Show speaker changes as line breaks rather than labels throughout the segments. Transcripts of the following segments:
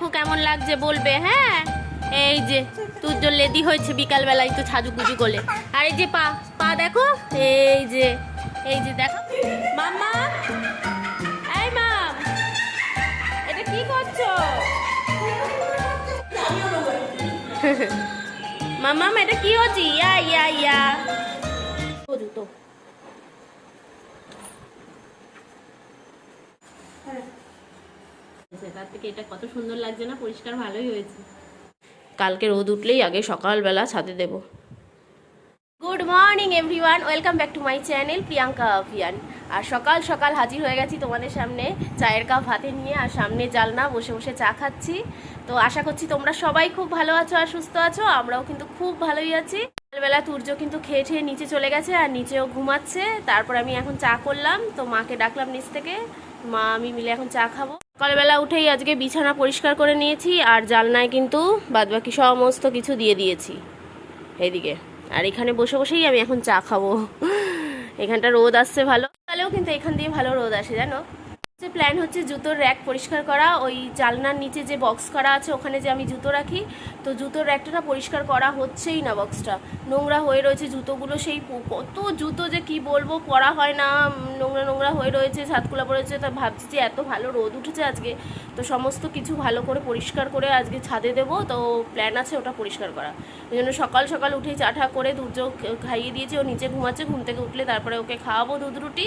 দেখো কেমন লাগছে বলবে। হ্যাঁ, এই যে তোর জন্য লেডি হয়েছে বিকালবেলায় তো সাজুগুজু করলে। আর এই যে পা পা দেখো, এই যে দেখো। মাম্মা, এই মাম, এটা কি করছো? মাম্মা এটা কি হচ্ছে? ইয়া ইয়া ইয়া জুতো। তার থেকে এটা কত সুন্দর লাগছে না, পরিষ্কার ভালোই হয়েছে। কালকে রোদ উঠলেই আগে সকালবেলা ছাদে দেব। Good morning everyone, welcome back to my channel Priyanka Abhiyan. আর সকাল সকাল হাজির হয়ে গেছি তোমাদের সামনে চায়ের কাপ হাতে নিয়ে, আর সামনে জালনা বসে বসে চা খাচ্ছি। তো আশা করছি তোমরা সবাই খুব ভালো আছো আর সুস্থ আছো, আমরাও কিন্তু খুব ভালোই আছি। সকালবেলা তুর্য কিন্তু খেয়ে খেয়ে নিচে চলে গেছে আর নিচেও ঘুমাচ্ছে। তারপর আমি এখন চা করলাম, তো মাকে ডাকলাম নিচ থেকে, মা আমি মিলে এখন চা খাবো। সকালবেলা উঠেই আজকে বিছানা পরিষ্কার করে নিয়েছি, আর জালনায় কিন্তু বাদবাকি সমস্ত কিছু দিয়ে দিয়েছি এইদিকে। আর এখানে বসে বসেই আমি এখন চা খাবো। এখানটা রোদ আসছে ভালো, তাহলেও কিন্তু এখান দিয়ে ভালো রোদ আসে জানো। প্ল্যান হচ্ছে জুতোর র্যাক পরিষ্কার করা। ওই জালনার নিচে যে বক্স করা আছে ওখানে যে আমি জুতো রাখি, তো জুতোর র্যাকটা না পরিষ্কার করা হচ্ছেই না, বক্সটা নোংরা হয়ে রয়েছে। জুতোগুলো সেই কত জুতো যে কি বলবো, পরা হয় না, নোংরা নোংরা হয়ে রয়েছে, ছাদগুলো পড়েছে। তা ভাবছি যে এত ভালো রোদ উঠেছে আজকে, তো সমস্ত কিছু ভালো করে পরিষ্কার করে আজকে ছাদে দেবো। তো প্ল্যান আছে ওটা পরিষ্কার করা। ওই জন্য সকাল সকাল উঠেই চাটা করে দুর্য খাইয়ে দিয়েছি, ও নিচে ঘুমাচ্ছে। ঘুম থেকে উঠলে তারপরে ওকে খাওয়াবো দুধ রুটি,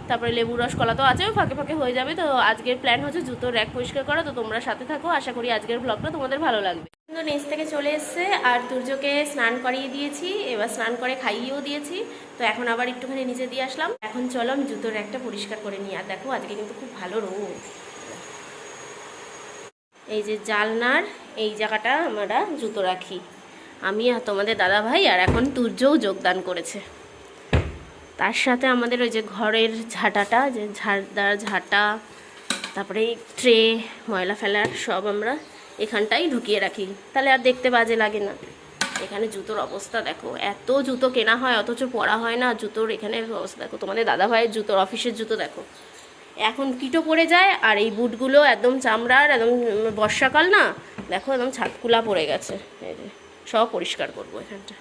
তারপরে লেবু রস কলা তো আছে, ফাঁকে ফাঁকে হয়ে যাবে। তো আজকের প্ল্যান হচ্ছে জুতোর র্যাক পরিষ্কার করা। তো তোমরা সাথে থাকো, আশা করি আজকের ব্লগটা তোমাদের ভালো লাগবে। কিন্তু নিচ থেকে চলে এসছে আর দুর্যকে স্নান করিয়ে দিয়েছি, এবার স্নান করে খাইয়েও দিয়েছি। তো এখন আবার একটুখানি নিচে দিয়ে আসলাম। এখন চলো আমি জুতোর র্যাকটা পরিষ্কার করে নিই। আর দেখো আজকে কিন্তু খুব ভালো রোদ। এই যে জালনার এই জায়গাটা আমরা জুতো রাখি, আমি আর তোমাদের দাদা ভাই, আর এখন তুর্যও যোগদান করেছে। তার সাথে আমাদের ওই যে ঘরের ঝাঁটাটা, যে ঝাঁটা, তারপরে ট্রে, ময়লা ফেলার সব আমরা এখানটাই ঢুকিয়ে রাখি, তাহলে আর দেখতে বাজে লাগে না। এখানে জুতোর অবস্থা দেখো, এত জুতো কেনা হয় অথচ পরা হয় না। জুতোর এখানে অবস্থা দেখো, তোমাদের দাদা ভাইয়ের জুতোর অফিসের জুতো দেখো এখন কিটো পড়ে যায়। আর এই বুটগুলো একদম চামড়ার, একদম বর্ষাকাল না, দেখো একদম ছাদকুলা পড়ে গেছে। এই যে সব পরিষ্কার করবো এখানটা।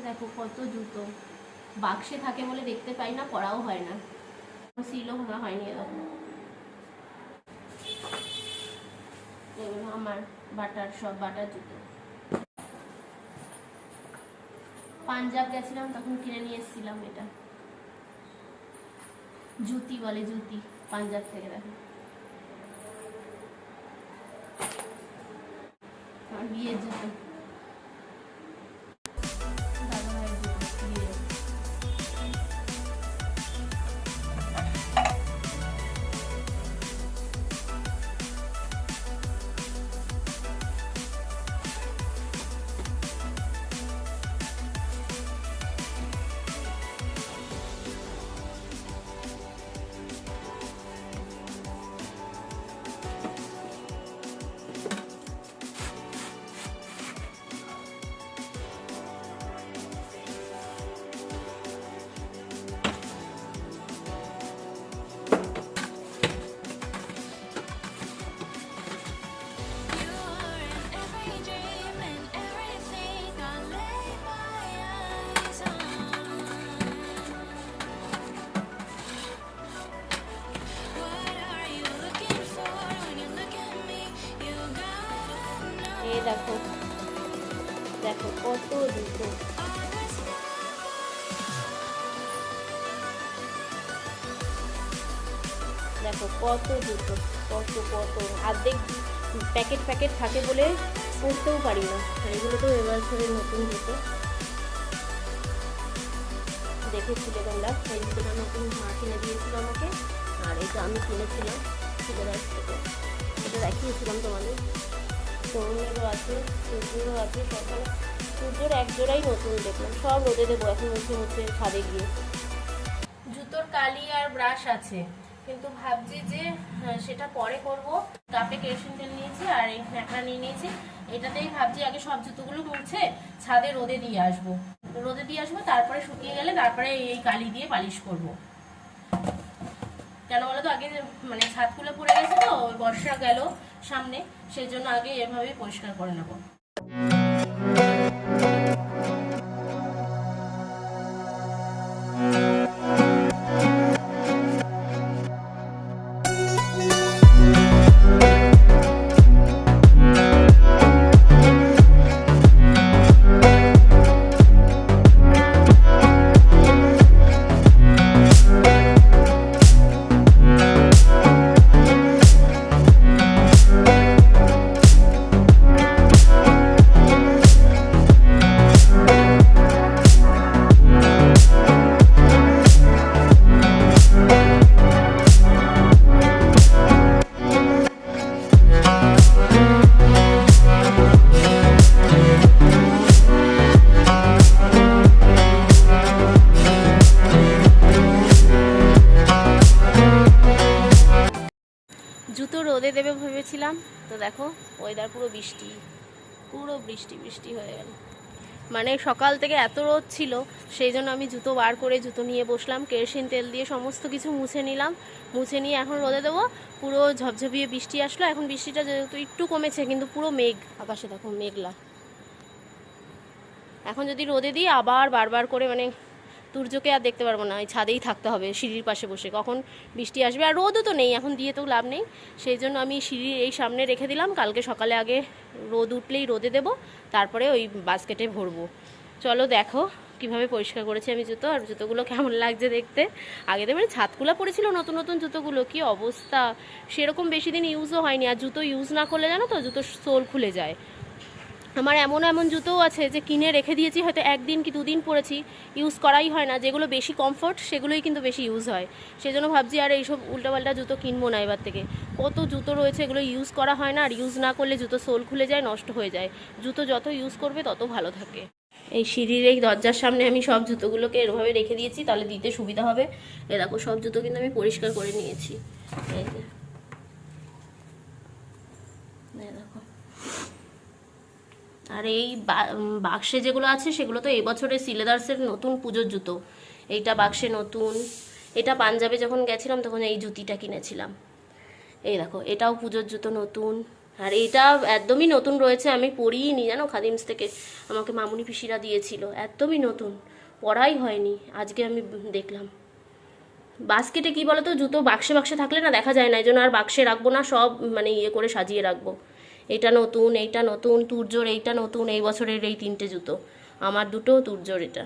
দেখো কত জুতো বাক্সে থাকে বলে দেখতে পাই না, পড়াও হয় না, সিলও ভাঙা হয়নি। এরকম এগুলো আমার বাটার, সব বাটার জুতো। পাঞ্জাব গেছিলাম তখন কিনে নিয়ে এসেছিলাম, এটা জুতি বলে, জুতি পাঞ্জাব থেকে। দেখো আর বিয়ের জুতো, দেখো দেখো কত জুতো, দেখো কত জুতো, কত কত অর্ধেক প্যাকেট প্যাকেট থাকে বলে পরতেও পারি না। আর এগুলো তো এবছরের নতুন জুতো, দেখেছিলে তোমরা। এই জুতোটা নতুন মা কিনে দিয়েছিল আমাকে, আর এটা আমি কিনেছিলাম সিলেদার্স থেকে, এটা দেখিয়েছিলাম তোমাদের। তরুণেরও আছে, সূর্যেরও আছে, সকাল সূর্যের এক জোড়াই নতুন দেখলাম, সব রোদে দেবো এখন হচ্ছে ছাদে গিয়ে। জুতোর কালি আর ব্রাশ আছে, কিন্তু ভাবছি যে সেটা পরে করব। কাপে কেরোসিন তেল নিয়েছি আর এই ন্যাকড়া নিয়ে নিয়েছি, এটাতেই ভাবছি আগে সব জুতোগুলো মুছে ছাদে রোদে দিয়ে আসবো, তারপরে শুকিয়ে গেলে তারপরে এই কালি দিয়ে পালিশ করব। কেন বলো তো, আগে মানে ছাদগুলো পড়ে গেছে তো, বর্ষা গেল সামনে, সেই জন্য আগে এভাবেই পরিষ্কার করে নেবো। জুতো রোদে দেবে ভেবেছিলাম, তো দেখো ওয়েদার পুরো বৃষ্টি বৃষ্টি হয়ে গেল। মানে সকাল থেকে এত রোদ ছিল, সেই জন্য আমি জুতো বার করে জুতো নিয়ে বসলাম, কেরোসিন তেল দিয়ে সমস্ত কিছু মুছে নিলাম। মুছে নিয়ে এখন রোদে দেবো, পুরো ঝপঝপিয়ে বৃষ্টি আসলো। এখন বৃষ্টিটা যেহেতু একটু কমেছে, কিন্তু পুরো মেঘ, আকাশে দেখো মেঘলা। এখন যদি রোদে দিই আবার বারবার করে মানে সূর্যকে আর দেখতে পারবো না, এই ছাদেই থাকতে হবে সিঁড়ির পাশে বসে, কখন বৃষ্টি আসবে। আর রোদও তো নেই এখন, দিয়ে তো লাভ নেই, সেই জন্য আমি সিঁড়ির এই সামনে রেখে দিলাম। কালকে সকালে আগে রোদ উঠলেই রোদে দেবো, তারপরে ওই বাস্কেটে ভরবো। চলো দেখো কিভাবে পরিষ্কার করেছি আমি জুতো, আর জুতোগুলো কেমন লাগছে দেখতে। আগে তো মানে ছাদগুলো পড়েছিল নতুন নতুন জুতোগুলো, কি অবস্থা, সেরকম বেশি দিন ইউজও হয়নি। আর জুতো ইউজ না করলে জানো তো জুতো সোল খুলে যায়। আমার এমন এমন জুতোও আছে যে কিনে রেখে দিয়েছি, হয়তো একদিন কি দুদিন পরেছি, ইউজ করাই হয় না। যেগুলো বেশি কমফোর্ট সেগুলোই কিন্তু বেশি ইউজ হয়। সেই জন্য ভাবছি আর এইসব উল্টাপাল্টা জুতো কিনবো না এবার থেকে। কত জুতো রয়েছে, এগুলো ইউজ করা হয় না, আর ইউজ না করলে জুতো সোল খুলে যায়, নষ্ট হয়ে যায়। জুতো যত ইউজ করবে তত ভালো থাকে। এই সিঁড়ির এই দরজার সামনে আমি সব জুতোগুলোকে এরভাবে রেখে দিয়েছি, তাহলে দিতে সুবিধা হবে। এ দেখো সব জুতো কিন্তু আমি পরিষ্কার করে নিয়েছি, এই যে দেখো। আর এই বাক্সে যেগুলো আছে সেগুলো তো এবছরের সিলেদার্সের নতুন পুজোর জুতো। এইটা বাক্সে নতুন, এটা পাঞ্জাবে যখন গেছিলাম তখন এই জুতিটা কিনেছিলাম। এই দেখো এটাও পুজোর জুতো নতুন, আর এটা একদমই নতুন রয়েছে, আমি পরিনি জানো, খাদিমস থেকে আমাকে মামুনি পিসিরা দিয়েছিল, একদমই নতুন, পরাই হয়নি, আজকে আমি দেখলাম। বাস্কেটে কি বলো তো, জুতো বাক্সে বাক্সে থাকলে না দেখা যায় না, এই জন্য আর বাক্সে রাখবো না, সব মানে ইয়ে করে সাজিয়ে রাখবো। এটা নতুন, এইটা নতুন, তুর্যর এইটা নতুন, এই বছরের এই 3টে জুতো আমার, দুটো তুর্যর, এটা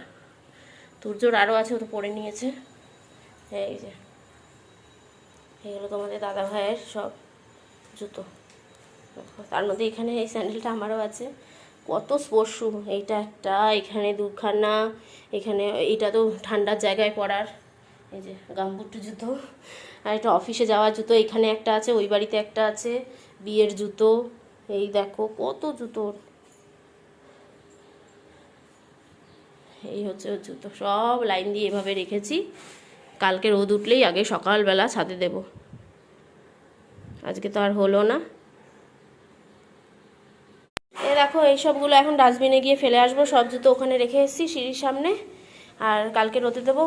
তুর্যর আরও আছে, ও তো পরে নিয়েছে। এই যে এগুলো তোমাদের দাদা ভাইয়ের সব জুতো, তার মধ্যে এখানে এই স্যান্ডেলটা আমারও আছে। কত স্পোর্টস শু, এইটা একটা, এখানে দুখানা, এখানে এইটা তো ঠান্ডার জায়গায় পরার, এই যে গাম্বুট জুতো। আর এটা অফিসে যাওয়ার জুতো, এখানে একটা আছে, ওই বাড়িতে একটা আছে, বিয়ের জুতো। এই দেখো কত জুতো, এই হচ্ছে ওর জুতো, সব লাইন দিয়ে এভাবে রেখেছি। কালকে রোদ উঠলেই আগে সকালবেলা ছাদে দেব, আজকে তো আর হলো না। এ দেখো এইসবগুলো এখন ডাস্টবিনে গিয়ে ফেলে আসবো, সব জুতো ওখানে রেখে এসেছি সিঁড়ির সামনে। আর কালকে রোদে দেবো,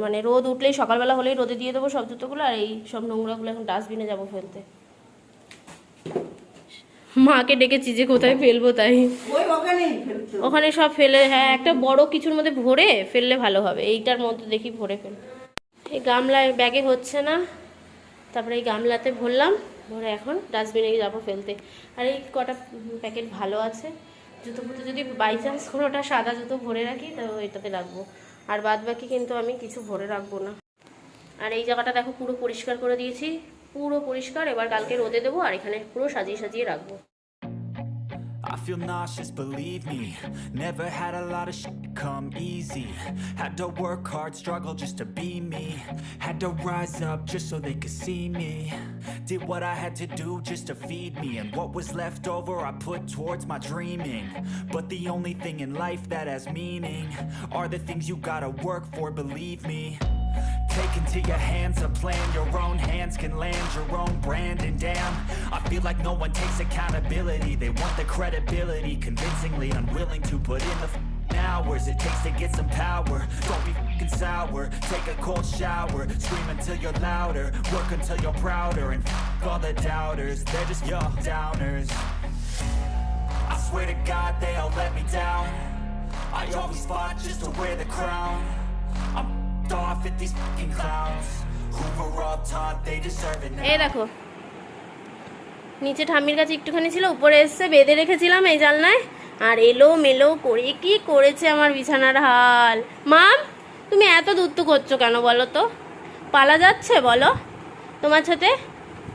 মানে রোদ উঠলেই সকালবেলা হলেই রোদে দিয়ে দেবো সব জুতোগুলো, আর এই সব নোংরাগুলো এখন ডাস্টবিনে যাবো ফেলতে। মাকে ডেকেছি যে কোথায় ফেলবো, তাই ওখানে সব ফেলে, হ্যাঁ একটা বড় কিছুর মধ্যে ভরে ফেললে ভালো হবে, এইটার মধ্যে দেখি ভরে ফেল। এই গামলায় ব্যাগে হচ্ছে না, তারপরে এই গামলাতে ভরলাম, ভরে এখন ডাস্টবিনে যাবো ফেলতে। আর এই কটা প্যাকেট ভালো আছে, জুতো ফুতো যদি বাই চান্স কোনোটা সাদা জুতো ভরে রাখি তো এটাতে রাখবো, আর বাদ বাকি কিন্তু আমি কিছু ভরে রাখবো না। আর এই জায়গাটা দেখো পুরো পরিষ্কার করে দিয়েছি, পুরো পরিষ্কার। এবার কালকে রোদে দেবো আর এখানে পুরো সাজিয়ে সাজিয়ে রাখবো।
I feel nauseous, believe me. Never had a lot of shit come easy. Had to work hard, struggle just to be me. Had to rise up just so they could see me. Did what I had to do just to feed me. And what was left over I put towards my dreaming. But the only thing in life that has meaning are the things you gotta work for, believe me. Take into your hands a plan, your own hands can land your own brand. And damn, I feel like no one takes accountability. They want the credibility, convincingly unwilling to put in the hours it takes to get some power. Don't be fucking sour, take a cold shower. Scream until you're louder, work until you're prouder. And all the doubters, they're just your downers. I swear to God they all let me down. I always fought just to wear the crown. I'm off at these fucking clowns who were all taught they deserve it now.
এই দেখো নিচে ঠাম্মির কাছে একটুখানি ছিল, উপরে এসে বেঁধে রেখেছিলাম এই জানলায়, আর এলো মেলো করে কি করেছে আমার বিছানার হাল। মাম তুমি এত দূরত্ব করছো কেন বলো তো? পালা যাচ্ছে বলো তোমার সাথে?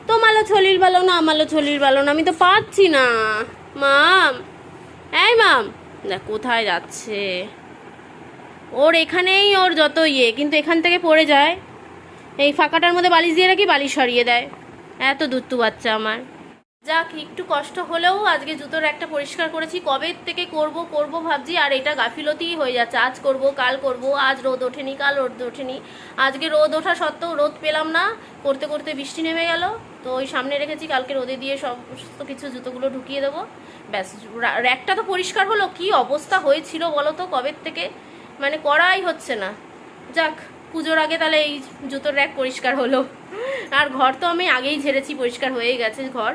তোমারও ছলির ভালো না, আমারও ছলির ভালো না, আমি তো পাচ্ছি না। মাম, এই মাম, দেখ কোথায় যাচ্ছে। ওর এখানেই ওর যত ইয়ে, কিন্তু এখান থেকে পড়ে যায়। এই ফাঁকাটার মধ্যে বালিশ দিয়ে রাখি, বালিশ সরিয়ে দেয়। এত দুত্তু বাচ্চা আমার। যাক একটু কষ্ট হলেও আজকে জুতোর একটা পরিষ্কার করেছি, কবে থেকে করব ভাবছি, আর এটা গাফিলতিই হয়ে যাচ্ছে। আজ করব, কাল করব, আজ রোদ ওঠেনি, কাল রোদ ওঠেনি। আজকে রোদ ওঠা সত্ত্বেও রোদ পেলাম না, করতে করতে বৃষ্টি নেমে গেল। তো ওই সামনে রেখেছি, কালকে রোদে দিয়ে সমস্ত কিছু জুতোগুলো ঢুকিয়ে দেবো, ব্যাস। র্যাকটা তো পরিষ্কার হলো, কি অবস্থা হয়েছিল বলো তো কবে থেকে, মানে করাই হচ্ছে না। যাক পুজোর আগে তাহলে এই জুতোর র্যাক পরিষ্কার হলো। আর ঘর তো আমি আগেই ঝেড়েছি, পরিষ্কার হয়ে গেছে ঘর,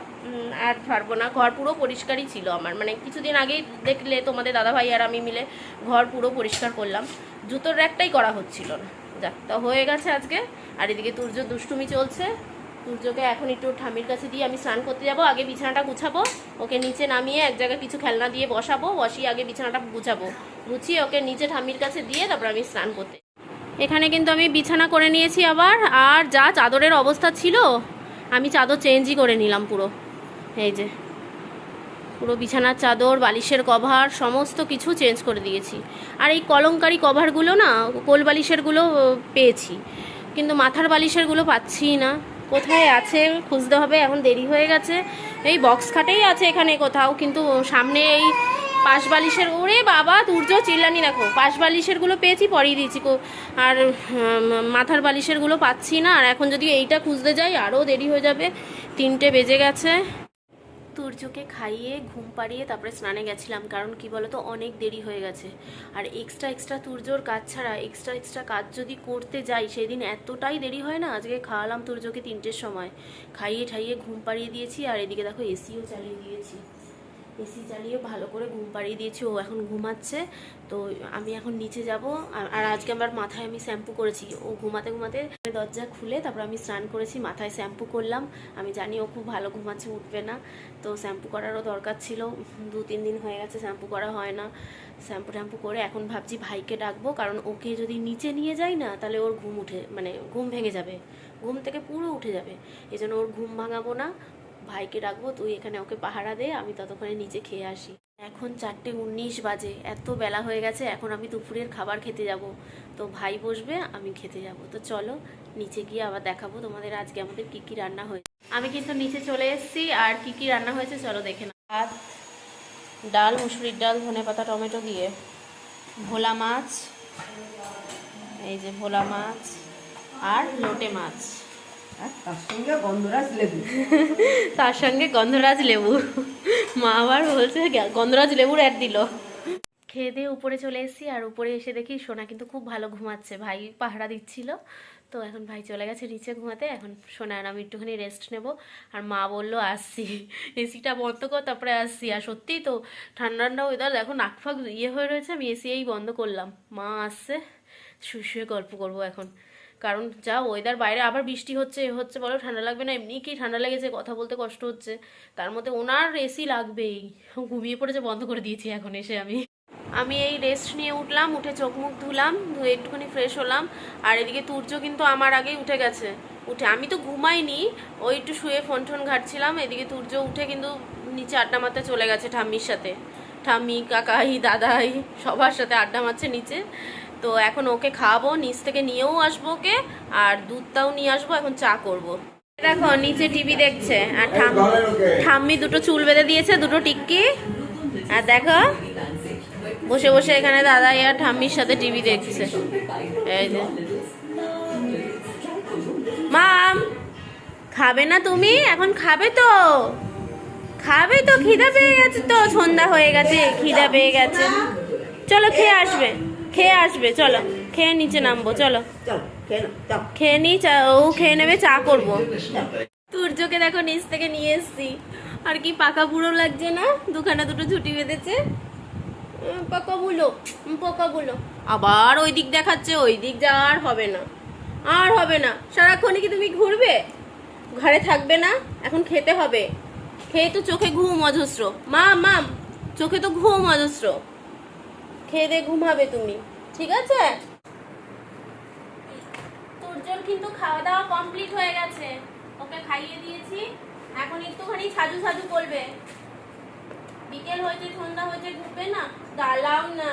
আর ছাড়বো না। ঘর পুরো পরিষ্কারই ছিল আমার, মানে কিছুদিন আগেই দেখলে তোমাদের দাদাভাই আর আমি মিলে ঘর পুরো পরিষ্কার করলাম, জুতোর র্যাকটাই করা হচ্ছিল না। যাক তা হয়ে গেছে আজকে। আর এদিকে তুর্য দুষ্টুমি চলছে। তুর্যকে এখন একটু ঠাম্মির কাছে দিয়ে আমি স্নান করতে যাব, আগে বিছানাটা গুছাবো, ওকে নিচে নামিয়ে এক জায়গায় কিছু খেলনা দিয়ে বসিয়ে আগে বিছানাটা গুছাবো, গুছিয়ে ওকে নিচে ঠাম্মির কাছে দিয়ে তারপর আমি স্নান করতে। এখানে কিন্তু আমি বিছানা করে নিয়েছি আবার, আর যা চাদরের অবস্থা ছিল আমি চাদর চেঞ্জই করে নিলাম পুরো। এই যে পুরো বিছানার চাদর, বালিশের কভার সমস্ত কিছু চেঞ্জ করে দিয়েছি। আর এই কলঙ্কারি কভারগুলো না, কোল বালিশেরগুলো পেয়েছি, কিন্তু মাথার বালিশেরগুলো পাচ্ছি না, কোথায় আছে খুঁজতে হবে, এখন দেরি হয়ে গেছে। এই বক্স খাটেই আছে এখানে কোথাও, কিন্তু সামনে এই পাশ বালিশের, ওরে বাবা তুর্য চিল্লানি দেখো, পাশ বালিশেরগুলো পেয়েছি, পরিয়ে দিয়েছি, আর মাথার বালিশেরগুলো পাচ্ছি না। আর এখন যদি এইটা খুঁজতে যাই আরও দেরি হয়ে যাবে, 3টে বেজে গেছে। তুর্যকে খাইয়ে ঘুম পাড়িয়ে তারপরে স্নানে গেছিলাম, কারণ কি বলতো অনেক দেরি হয়ে গেছে। আর এক্সট্রা তুর্যর কাজ ছাড়া এক্সট্রা কাজ যদি করতে যাই সেদিন এতটাই দেরি হয় না। আজকে খাওয়ালাম তুর্যকে 3টের সময়, খাইয়ে ঠাইয়ে ঘুম পাড়িয়ে দিয়েছি। আর এদিকে দেখো এসিও চালিয়ে দিয়েছি, এসি চালিয়ে ভালো করে ঘুম পাড়িয়ে দিয়েছি, ও এখন ঘুমাচ্ছে। তো আমি এখন নিচে যাব। আর আজকে আমার মাথায় আমি শ্যাম্পু করেছি, ও ঘুমাতে ঘুমাতে দরজা খুলে তারপর আমি স্নান করেছি, মাথায় শ্যাম্পু করলাম। আমি জানি ও খুব ভালো ঘুমাচ্ছে, উঠবে না, তো শ্যাম্পু করারও দরকার ছিল। 2-3 দিন হয়ে গেছে শ্যাম্পু করা হয় না। শ্যাম্পু করে এখন ভাবছি ভাইকে ডাকবো, কারণ ওকে যদি নিচে নিয়ে যাই না তাহলে ওর ঘুম ভেঙে যাবে, ঘুম থেকে পুরো উঠে যাবে। এই জন্য ওর ঘুম ভাঙাবো না, ভাইকে ডাকবো, তুই এখানে ওকে পাহারা দে, আমি ততক্ষণে নিচে খেয়ে আসি। এখন 4:19 বাজে, এত বেলা হয়ে গেছে, এখন আমি দুপুরের খাবার খেতে যাব। তো ভাই বসবে, আমি খেতে যাব। তো চলো নিচে গিয়ে আবার দেখাবো তোমাদের আজকে আমাদের কী কী রান্না হয়েছে। আমি কিন্তু নিচে চলে এসেছি, আর কী কী রান্না হয়েছে চলো দেখে নাও। ভাত, ডাল, মুসুরির ডাল, ধনেপাতা টমেটো দিয়ে, ভোলা মাছ, এই যে ভোলা মাছ, আর লোটে মাছ,
তার সঙ্গে গন্ধরাজ লেবু।
তার সঙ্গে গন্ধরাজ লেবু। মা আবার বলছে গন্ধরাজ লেবুর অ্যাড দিল। খেয়ে দিয়ে উপরে চলে এসেছি, আর উপরে এসে দেখি সোনা কিন্তু খুব ভালো ঘুমাচ্ছে, ভাই পাহারা দিচ্ছিল। তো এখন ভাই চলে গেছে নিচে ঘুমাতে, এখন সোনা আর আমি একটুখানি রেস্ট নেব। আর মা বললো আসছি, এসিটা বন্ধ কর তারপরে আসছি। আর সত্যিই তো ঠান্ডা ওয়েদার, এখন নাক ফাক ইয়ে হয়ে রয়েছে, আমি এসি এই বন্ধ করলাম। মা আসছে, শুয়ে গল্প করবো এখন, কারণ যা ওয়েদার, বাইরে আবার বৃষ্টি হচ্ছে হচ্ছে, বলো ঠান্ডা লাগবে না? এমনি কি ঠান্ডা লেগেছে, কথা বলতে কষ্ট হচ্ছে, তার মধ্যে ওনার এসি লাগবেই। ঘুমিয়ে পড়েছে, বন্ধ করে দিয়েছি এখন এসে আমি এই রেস্ট নিয়ে উঠলাম, উঠে চোখ মুখ ধুলাম, ধুয়ে একটুখানি ফ্রেশ হলাম। আর এদিকে তুর্য কিন্তু আমার আগেই উঠে গেছে। আমি তো ঘুমাইনি, ওই একটু শুয়ে ফোন টোন ঘাটছিলাম। এদিকে তুর্য উঠে কিন্তু নিচে আড্ডা মারতে চলে গেছে ঠাম্মির সাথে। ঠাম্মি, কাকাই, দাদাই সবার সাথে আড্ডা মারছে নিচে। তো এখন ওকে খাওয়াবো, নিচ থেকে নিয়েও আসবো ওকে, আর দুধটাও নিয়ে আসবো। এখন চা করব। দেখো নিচে টিভি দেখছে, আর ঠাম্মি দুটো চুল বেঁধে দিয়েছে, দুটো টিক্কি। আর দেখো বসে বসে এখানে দাদাই আর ঠাম্মির সাথে টিভি দেখছে। এই যে মাম, খাবে না তুমি? এখন খাবে তো, খাবে তো, খিদা পেয়ে গেছে তো, সন্ধ্যা হয়ে গেছে, খিদা পেয়ে গেছে। চলো খেয়ে আসবে, খেয়ে আসবে, চলো খেয়ে নিচে নামবো, চলো খেয়ে নি, চা ও খেয়ে নেবে, চা করবো। সূর্যকে দেখো নিচ থেকে নিয়ে এসছি, আর কি পাকা বুড়ো লাগছে না? দুখানা দুটো ছুটি বেঁধেছে, পোকাগুলো পোকাগুলো। আবার ওই দিক দেখাচ্ছে, ওই দিক যা আর হবে না, আর হবে না। সারাক্ষণে কি তুমি ঘুরবে, ঘরে থাকবে না? এখন খেতে হবে, খেয়ে তো চোখে ঘুম অজস্র। মাম, চোখে তো ঘুম অজস্র, খেয়ে দিয়ে ঘুমাবে তুমি, ঠিক আছে? তোর কিন্তু খাওয়া দাওয়া কমপ্লিট হয়ে গেছে, ওকে খাইয়ে দিয়েছি। এখন একটুখানি সাজু সাজু করবে, বিকেল হয়েছে, সন্ধ্যা হয়েছে, ঘুরবে না, দাঁড়াও না।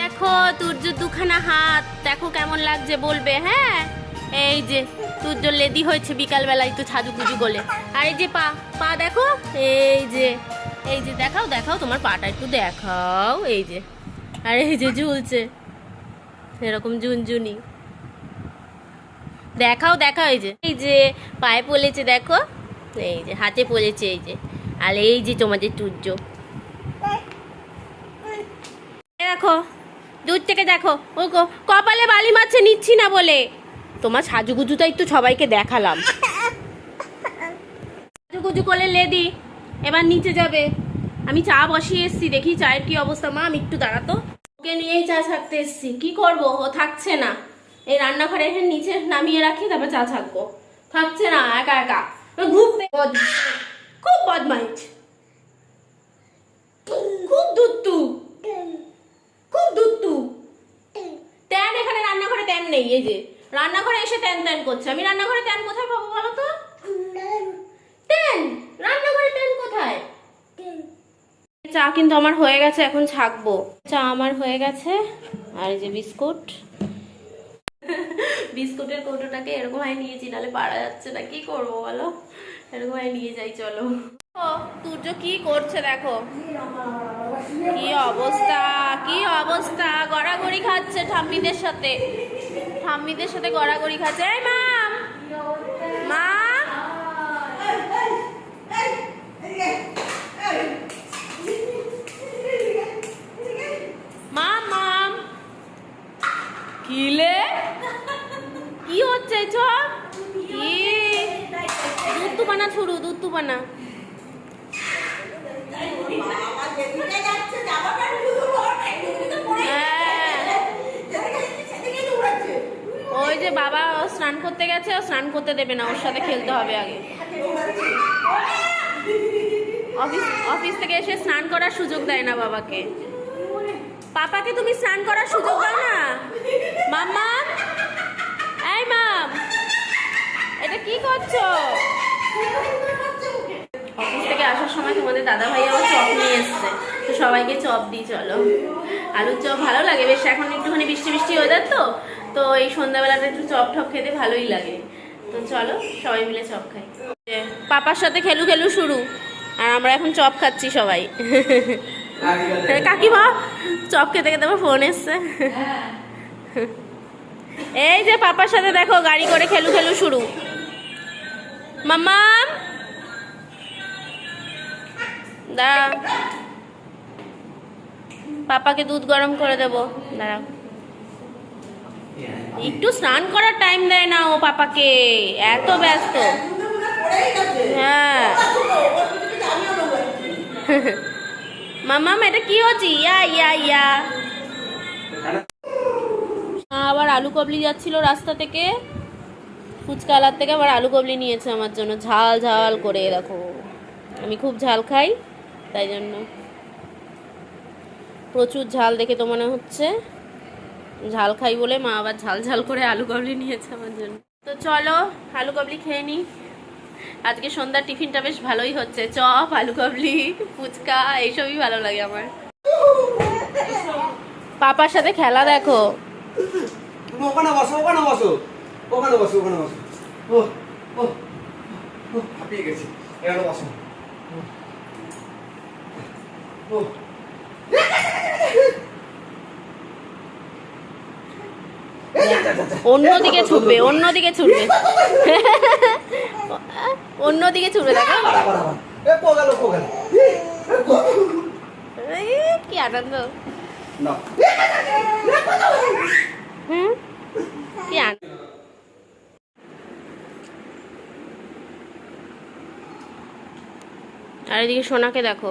দেখো তুর্য দুখানা হাত, দেখো কেমন লাগছে বলবে, হ্যাঁ? এই যে তুর্য লেদি হয়েছে বিকালবেলায় তো সাজুগুজু করলে। আর এই যে পা দেখো, এই যে দেখাও তোমার পাটা একটু দেখাও, এই যে। আর এই যে ঝুলছে এরকম ঝুনঝুনি, দেখাও, এই যে পায়ে পড়েছে দেখো, এই যে হাতে পড়েছে, এই যে। আর এই যে তোমাদের তুর্য, দেখো দূর থেকে দেখো, ও কপালে বালি মারছে, নিচ্ছি না বলে। তোমার সাজুগুজুটা একটু সবাইকে দেখালাম। সাজুগুজু করলে লেদি, এবার নিচে যাবে। আমি চা বসিয়ে এসছি, দেখি চায়ের কি অবস্থা। মা আমি একটু দাঁড়াতো, ওকে নিয়েই চা ছাকতে এসছি। কি করব, ও থাকছে না। এই রান্নাঘরে এসে নিচে নামিয়ে রাখি, তারপর চা ছাকবো। থাকছে না, একা একা ঘুরতে, খুব বদমাইশ, খুব দুত্তু, খুব দুত্তু। ট্যান এখানে রান্নাঘরে ট্যান নেই, এই যে রান্নাঘরে এসে ট্যান করছে। আমি রান্নাঘরে ট্যান কোথায় পাবো বলো তো? ট্যান রান্নাঘরে ট্যান কোথায়? চা কিন্তু আমার হয়ে গেছে, এখন ছাকবো। চা আমার হয়ে গেছে, আর এই যে বিস্কুট। বিস্কুটের কৌটোটাকে এরকম ভাবে নিয়েছি, নাহলে পারা যাচ্ছে না, কি করবো বলো, এরকম ভাবে নিয়ে যাই। চলো। ও সূর্য কি করছে দেখো, কি অবস্থা, কি অবস্থা, গড়াগড়ি খাচ্ছে ঠাম্মিদের সাথে, ঠাম্মিদের সাথে গড়াগড়ি খাচ্ছে। এই মাম, মা, মাম, মাম, কিলে কি হচ্ছে চ, কি দুধ তুপানা ছুড়ু, দুধ তুপানা। ওই যে বাবা ও স্নান করতে গেছে, ও স্নান করতে দেবে না, ওর সাথে খেলতে হবে আগে। অফিস থেকে এসে স্নান করার সুযোগ দেয় না বাবাকে। পাপাকে তুমি স্নান করার সুযোগ দাও না। মাম্মা, এই মাম, এটা কি করছো? অফিস থেকে আসার সময় তোমাদের দাদা ভাই আবার চপ নিয়ে এসছে, তো সবাইকে চপ দিই। চলো, আলুর চপ ভালো লাগে বেশ, এখন একটুখানি বৃষ্টি বৃষ্টি ওয়েদার তো এই সন্ধ্যাবেলাটা একটু চপ টপ খেতে ভালোই লাগে। তো চলো সবাই মিলে চপ খাই। পাপার সাথে খেলু খেলু শুরু, আর আমরা এখন চপ খাচ্ছি সবাই। কাকিমা চপ খেতে খেতে আমার ফোন এসছে। এই যে পাপার সাথে দেখো গাড়ি করে খেলু খেলু শুরু। মাম্মা দাঁড়া, পাপাকে দুধ গরম করে দেবো, দাঁড়া। একটু স্নান করার টাইম দেয় না ও পাপাকে, এত ব্যস্ত। হ্যাঁ মাম্মা, এটা কি হচ্ছে? ইয়া ইয়া ইয়া। আবার আলু কাবলি যাচ্ছিল রাস্তা থেকে, ফুচকালার থেকে আবার আলু কাবলি নিয়েছে আমার জন্য, ঝাল ঝাল করে। দেখো আমি খুব ঝাল খাই, তাই জন্য প্রচুর ঝাল দেখে তো মনে হচ্ছে ঝাল খাই বলে মা আবার ঝাল ঝাল করে আলু কাবলি নিয়েছে আমার জন্য। তো চলো আলু কাবলি খেয়ে নিই। আজকে সন্ধ্যার টিফিনটা বেশ ভালোই হচ্ছে, চপ, আলু কাবলি, ফুচকা, এইসবই ভালো লাগে আমার। পাপার সাথে খেলা দেখো।
ওখানে বসো, ওখানে বসো, ওখানে বসো, ওখানে বসো। ও ও ও হাঁপিয়ে গেছি, এখানে বসো। ও
অন্যদিকে ছুটবে, অন্যদিকে ছুটবে, অন্যদিকে ছুটবে। দেখো কি আনন্দ, কি আনন্দ। আর এদিকে সোনাকে দেখো,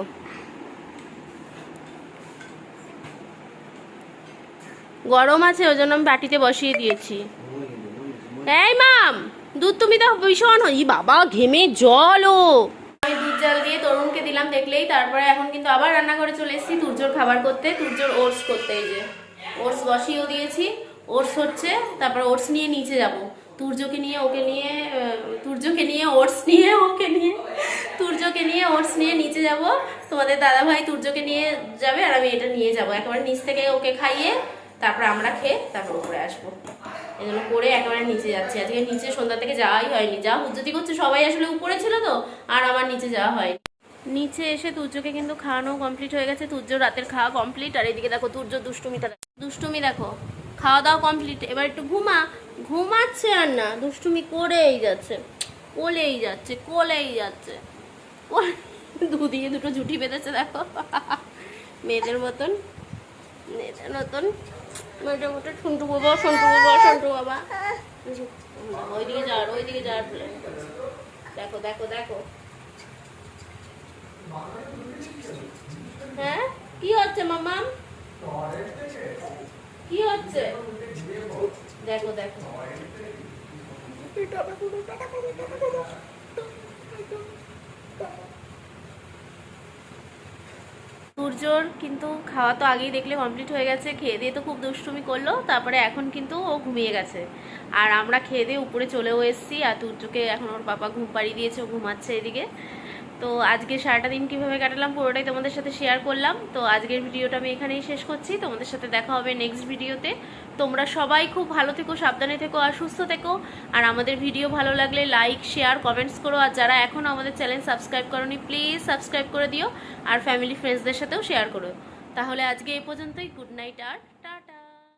গরম আছে ওই জন্য আমি বাটিতে বসিয়ে দিয়েছি। এই মাম, দুধ তুমি তো ভীষণ, ই বাবা ঘেমে জল। ও আমি দুধ জাল দিয়ে তরুণকে দিলাম দেখলেই। তারপরে এখন কিন্তু আবার রান্নাঘরে চলে এসেছি তুর্যর খাবার করতে, তুর্যর ওটস করতে। এই যে ওটস বসিয়েও দিয়েছি, ওটস হচ্ছে, তারপর ওটস নিয়ে নিচে যাব, তুর্যকে নিয়ে ওকে নিয়ে, তুর্যকে নিয়ে ওটস নিয়ে ওকে নিয়ে, তুর্যকে নিয়ে ওটস নিয়ে নিচে যাব। তোমাদের দাদাভাই তুর্যকে নিয়ে যাবে আর আমি এটা নিয়ে যাব, একেবারে নিচ থেকে ওকে খাইয়ে তারপর আমরা খেয়ে তারপর উপরে আসবো। এই জন্য করে একেবারে নিচে যাচ্ছি। আজকে নিচে সন্ধ্যা থেকে যাওয়াই হয়নি, যা হুজ্জতি করছে, সবাই আসলে উপরে ছিল তো, আর আমার নিচে যাওয়া হয়নি। নিচে এসে তুর্যকে কিন্তু খাওয়ানো কমপ্লিট হয়ে গেছে, তুর্য রাতের খাওয়া কমপ্লিট। আর এদিকে দেখো তুর্য দুষ্টুমি দেখো, খাওয়া দাওয়া কমপ্লিট। এবার একটু ঘুমাচ্ছে আর না, দুষ্টুমি করেই যাচ্ছে, কোলেই যাচ্ছে, কোলেই যাচ্ছে। দুদিকে দুটো জুটি বেঁধেছে দেখো, মেয়েদের মতন, মেয়েদের মতন, মেয়েদের মতন। সন্টু বাবা, সন্টু বাবা, সন্টু বাবা। ওইদিকে যাওয়ার প্ল্যান। দেখো দেখো দেখো, হ্যাঁ কি হচ্ছে মাম্মা, কি হচ্ছে? দেখো দেখো, সূর্যর কিন্তু খাওয়া তো আগেই দেখলে কমপ্লিট হয়ে গেছে, খেয়ে দিয়ে তো খুব দুষ্টুমি করলো। তারপরে এখন কিন্তু ও ঘুমিয়ে গেছে, আর আমরা খেয়ে দিয়ে উপরে চলেও এসেছি। আর সূর্যকে এখন ওর বাবা ঘুম পাড়িয়ে দিয়েছে, ও ঘুমাচ্ছে এদিকে। তো আজকে সারাটা দিন কীভাবে কাটালাম পুরোটাই তোমাদের সাথে শেয়ার করলাম। তো আজকের ভিডিওটা আমি এখানেই শেষ করছি, তোমাদের সাথে দেখা হবে নেক্সট ভিডিওতে। তোমরা সবাই খুব ভালো থেকো, সাবধানে থেকো আর সুস্থ থেকো। আর আমাদের ভিডিও ভালো লাগলে লাইক, শেয়ার, কমেন্টস করো। আর যারা এখনও আমাদের চ্যানেল সাবস্ক্রাইব করোনি প্লিজ সাবস্ক্রাইব করে দিও, আর ফ্যামিলি ফ্রেন্ডসদের সাথেও শেয়ার করো। তাহলে আজকে এই পর্যন্তই, গুড নাইট আর